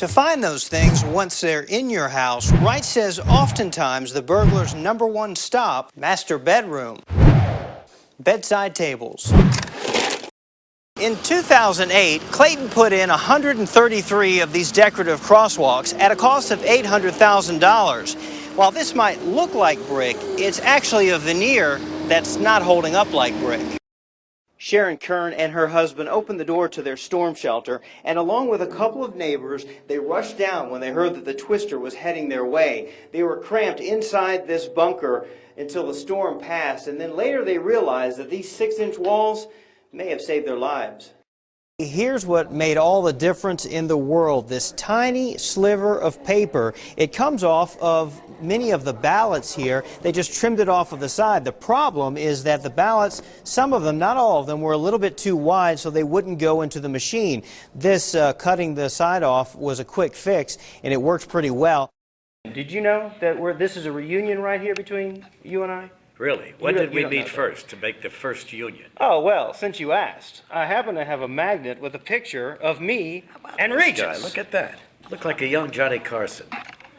To find those things once they're in your house, Wright says oftentimes the burglar's #1 stop, master bedroom, bedside tables. In 2008, Clayton put in 133 of these decorative crosswalks at a cost of $800,000. While this might look like brick, it's actually a veneer that's not holding up like brick. Sharon Kern and her husband opened the door to their storm shelter, and along with a couple of neighbors, they rushed down when they heard that the twister was heading their way. They were cramped inside this bunker until the storm passed, and then later they realized that these 6-inch walls may have saved their lives. Here's what made all the difference in the world. This tiny sliver of paper. It comes off of many of the ballots here. They just trimmed it off of the side. The problem is that the ballots, some of them, not all of them, were a little bit too wide so they wouldn't go into the machine. This cutting the side off was a quick fix, and it worked pretty well. Did you know that this is a reunion right here between you and I? Really? When did we meet first to make the first union? Oh, well, since you asked, I happen to have a magnet with a picture of me and Regis. Look at that. Look like a young Johnny Carson.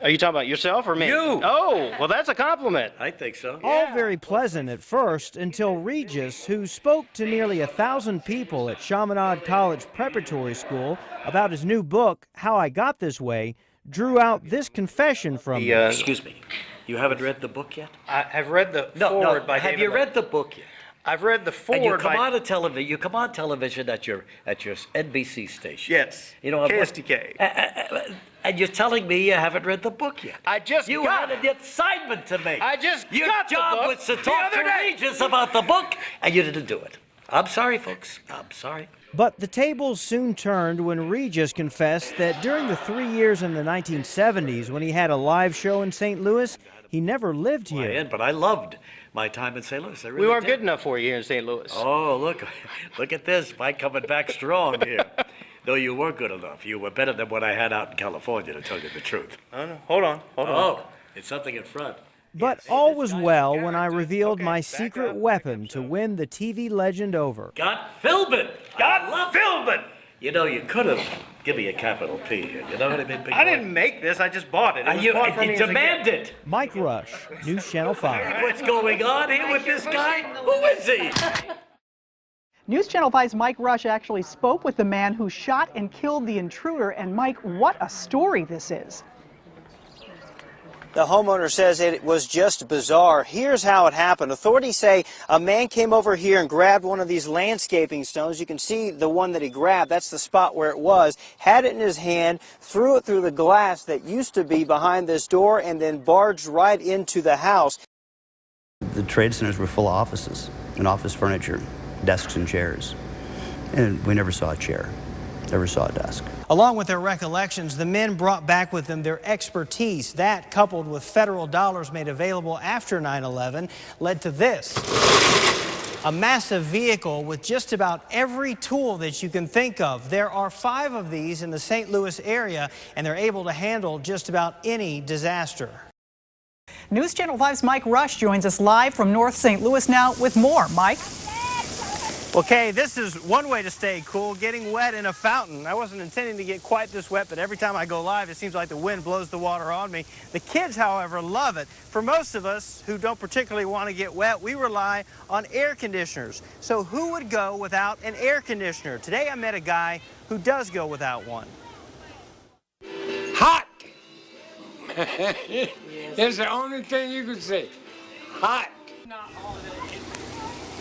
Are you talking about yourself or me? You! Oh, well, that's a compliment. I think so. All very pleasant at first until Regis, who spoke to nearly 1,000 people at Chaminade College Preparatory School about his new book, How I Got This Way, drew out this confession from me. Excuse me. You haven't read the book yet? I have read the foreword by David. Have you read the book yet? I've read the foreword. And you come on television at your NBC station. Yes. You know, KSDK. And you're telling me you haven't read the book yet? You had an assignment to make. Your job was to talk to Regis about the book, and you didn't do it. I'm sorry, folks. I'm sorry. But the tables soon turned when Regis confessed that during the 3 years in the 1970s when he had a live show in St. Louis, he never lived here. But I loved my time in St. Louis. I really We weren't did. good enough for you here in St. Louis. Oh, look at this. Mike coming back strong here. No, you were good enough. You were better than what I had out in California, to tell you the truth. Oh, no. Hold on. Oh, it's something in front. But all was well when I revealed my secret weapon to win the TV legend over. Got Philbin! You know, you could have given me a capital P here. You know what I mean? I didn't make this. I just bought it. You demanded. Mike Rush, News Channel 5. What's going on here with this guy? Who is he? News Channel 5's Mike Rush actually spoke with the man who shot and killed the intruder. And Mike, what a story this is. The homeowner says it was just bizarre. Here's how it happened. Authorities say a man came over here and grabbed one of these landscaping stones. You can see the one that he grabbed. That's the spot where it was. Had it in his hand, threw it through the glass that used to be behind this door, and then barged right into the house. The trade centers were full of offices and office furniture, desks and chairs. And we never saw a chair, never saw a desk. Along with their recollections, the men brought back with them their expertise. That, coupled with federal dollars made available after 9/11, led to this. A massive vehicle with just about every tool that you can think of. There are 5 of these in the St. Louis area, and they're able to handle just about any disaster. News Channel 5's Mike Rush joins us live from North St. Louis now with more. Mike? Okay, this is one way to stay cool, getting wet in a fountain. I wasn't intending to get quite this wet, but every time I go live, it seems like the wind blows the water on me. The kids, however, love it. For most of us who don't particularly want to get wet, we rely on air conditioners. So who would go without an air conditioner? Today I met a guy who does go without one. Hot! That's the only thing you can say. Hot!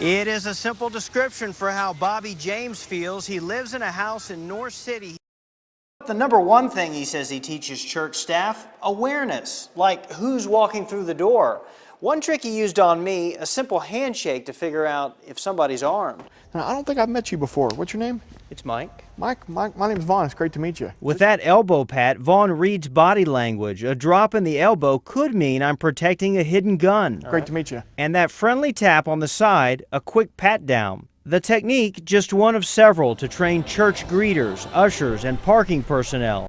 It is a simple description for how Bobby James feels. He lives in a house in North City. The #1 thing he says he teaches church staff, awareness, like who's walking through the door. One trick he used on me, a simple handshake to figure out if somebody's armed. Now, I don't think I've met you before. What's your name? It's Mike. Mike, my name's Vaughn. It's great to meet you. With that elbow pat, Vaughn reads body language. A drop in the elbow could mean I'm protecting a hidden gun. Great to meet you. And that friendly tap on the side, a quick pat down. The technique, just one of several to train church greeters, ushers, and parking personnel.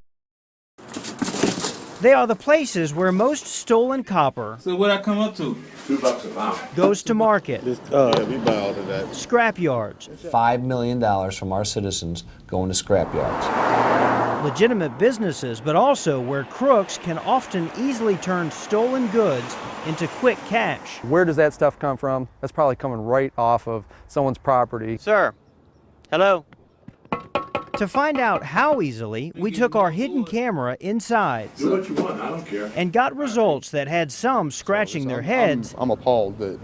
They are the places where most stolen copper So what I come up to? $2 a pound. goes to market, We buy all of that. scrap yards, $5 million from our citizens going to scrap yards. legitimate businesses, but also where crooks can often easily turn stolen goods into quick cash. Where does that stuff come from? That's probably coming right off of someone's property. Sir, hello. To find out how easily, we took our hidden camera inside. Do what you want, I don't care. And got results that had some scratching their heads I'm appalled that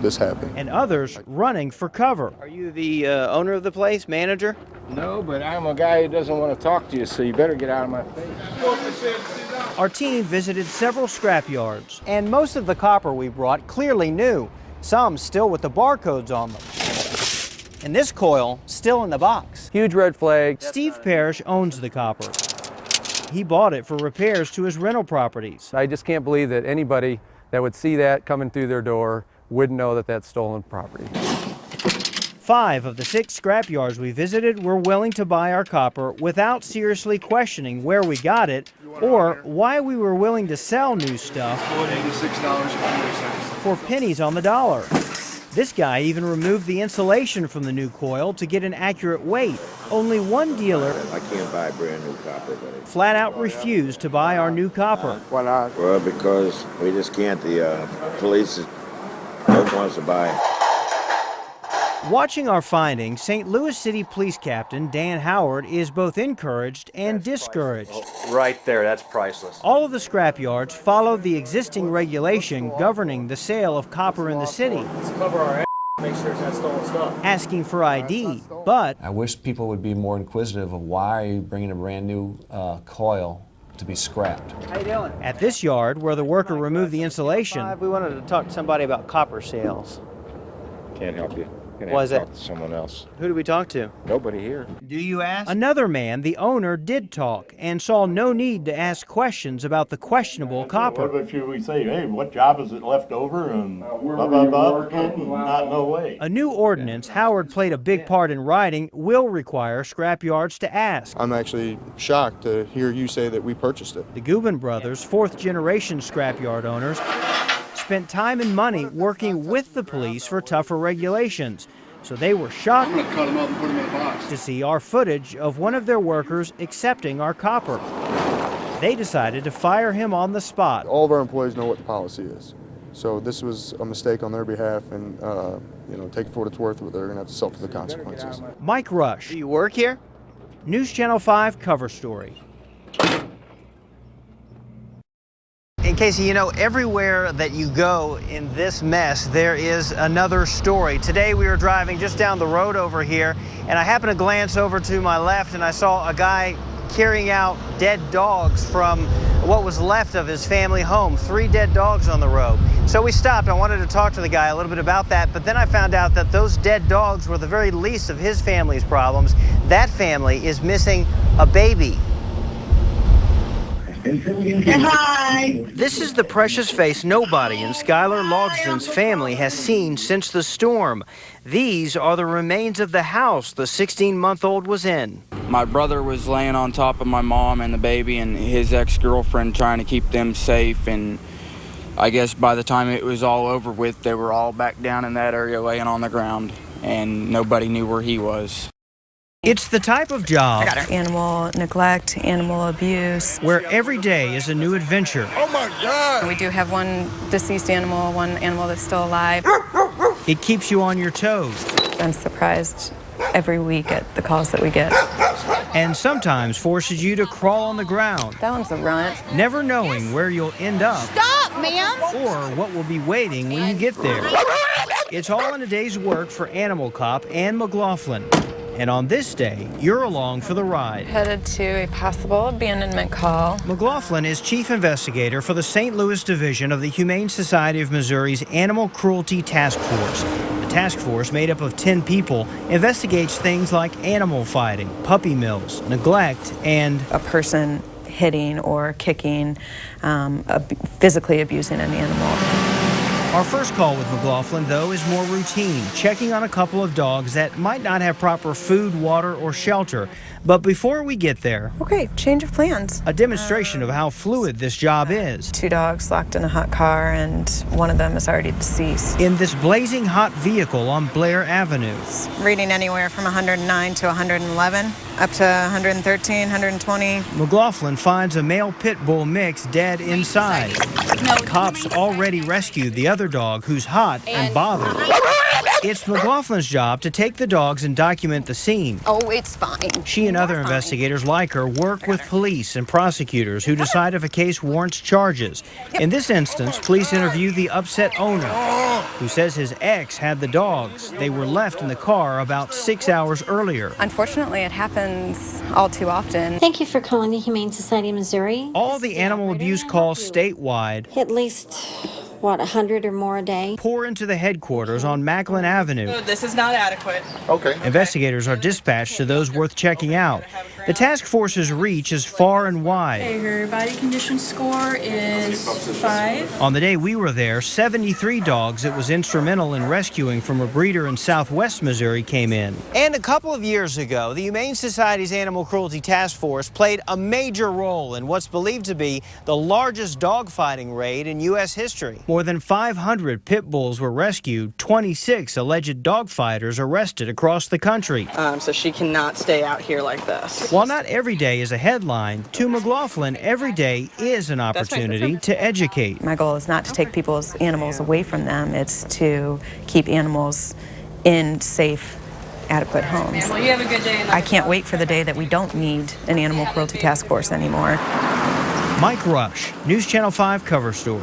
this happened. and others running for cover. Are you the owner of the place, manager? No, but I'm a guy who doesn't want to talk to you, so you better get out of my face. Our team visited several scrap yards, and most of the copper we brought clearly new, some still with the barcodes on them. And this coil still in the box. Huge red flag. Steve Parrish owns the copper. He bought it for repairs to his rental properties. I just can't believe that anybody that would see that coming through their door wouldn't know that that's stolen property. 5 of the 6 scrap yards we visited were willing to buy our copper without seriously questioning where we got it or why we were willing to sell new stuff for pennies on the dollar. This guy even removed the insulation from the new coil to get an accurate weight. Only one dealer I can't buy brand new copper, but flat out refused to buy our new copper. Why not? well, because we just can't. The police don't want us to buy it. Watching our findings, St. Louis City Police Captain Dan Howard is both encouraged and discouraged. Right there, that's priceless. All of the scrap yards followed the existing regulation governing the sale of copper in the city, Let's cover our ass, make sure it's not stolen stuff. asking for ID, but I wish people would be more inquisitive of why are you bringing a brand new coil to be scrapped. how you doing? At this yard where the worker removed the insulation, we wanted to talk to somebody about copper sales. Can't help you. You're Why gonna is have to that? talk to someone else. Who do we talk to? Nobody here. Do you ask? Another man, the owner, did talk and saw no need to ask questions about the questionable copper. What if we say, hey, what job is it left over and blah, blah, blah, not no way. A new ordinance Howard played a big part in writing will require scrap yards to ask. I'm actually shocked to hear you say that we purchased it. The Gubin brothers, 4th-generation scrapyard owners, spent time and money working with the police for tougher regulations. So they were shocked to see our footage of one of their workers accepting our copper. They decided to fire him on the spot. All of our employees know what the policy is. So this was a mistake on their behalf, and take it for what it's worth, but they're going to have to suffer the consequences. Mike Rush. Do you work here? News Channel 5 cover story. In case you know, everywhere that you go in this mess, there is another story. Today we were driving just down the road over here, and I happened to glance over to my left, and I saw a guy carrying out dead dogs from what was left of his family home. 3 dead dogs on the road. So we stopped. I wanted to talk to the guy a little bit about that, but then I found out that those dead dogs were the very least of his family's problems. That family is missing a baby. Hi. This is the precious face nobody in Skylar Logsden's family has seen since the storm. These are the remains of the house the 16-month-old was in. My brother was laying on top of my mom and the baby and his ex-girlfriend trying to keep them safe, and I guess by the time it was all over with, they were all back down in that area laying on the ground, and nobody knew where he was. It's the type of job Animal neglect, animal abuse. where every day is a new adventure. Oh my God! We do have one deceased animal, one animal that's still alive. It keeps you on your toes. I'm surprised every week at the calls that we get. And sometimes forces you to crawl on the ground, That one's a runt. never knowing where you'll end up. Stop, ma'am! Or what will be waiting when you get there. It's all in a day's work for Animal Cop Ann McLaughlin. And on this day, you're along for the ride. Headed to a possible abandonment call. McLaughlin is chief investigator for the St. Louis Division of the Humane Society of Missouri's Animal Cruelty Task Force. The task force, made up of 10 people, investigates things like animal fighting, puppy mills, neglect, and A person hitting or kicking, physically abusing an animal. Our first call with McLaughlin, though, is more routine, checking on a couple of dogs that might not have proper food, water, or shelter. But before we get there, Okay, change of plans. a demonstration of how fluid this job is. 2 dogs locked in a hot car, and one of them is already deceased. In this blazing hot vehicle on Blair Avenue. Reading anywhere from 109 to 111, up to 113, 120. McLaughlin finds a male pit bull mix dead inside. Cops already rescued the other dog who's hot and bothered. It's McLaughlin's job to take the dogs and document the scene. Oh, it's fine. She and other investigators like her work with police and prosecutors who decide if a case warrants charges. In this instance, police interview the upset owner, who says his ex had the dogs. They were left in the car about 6 hours earlier. Unfortunately, it happens all too often. Thank you for calling the Humane Society of Missouri. All the animal abuse calls statewide, At least, 100 or more a day? pour into the headquarters on Macklin Avenue. This is not adequate. Okay. Investigators are dispatched to those worth checking out. The task force's reach is far and wide. Her body condition score is 5. On the day we were there, 73 dogs it was instrumental in rescuing from a breeder in southwest Missouri came in. And a couple of years ago, the Humane Society's Animal Cruelty Task Force played a major role in what's believed to be the largest dogfighting raid in U.S. history. More than 500 pit bulls were rescued, 26 alleged dogfighters arrested across the country. So she cannot stay out here like this. While not every day is a headline, to McLaughlin, every day is an opportunity to educate. My goal is not to take people's animals away from them. It's to keep animals in safe, adequate homes. Well, you have a good day. I can't wait for the day that we don't need an animal cruelty task force anymore. Mike Rush, News Channel 5 cover story.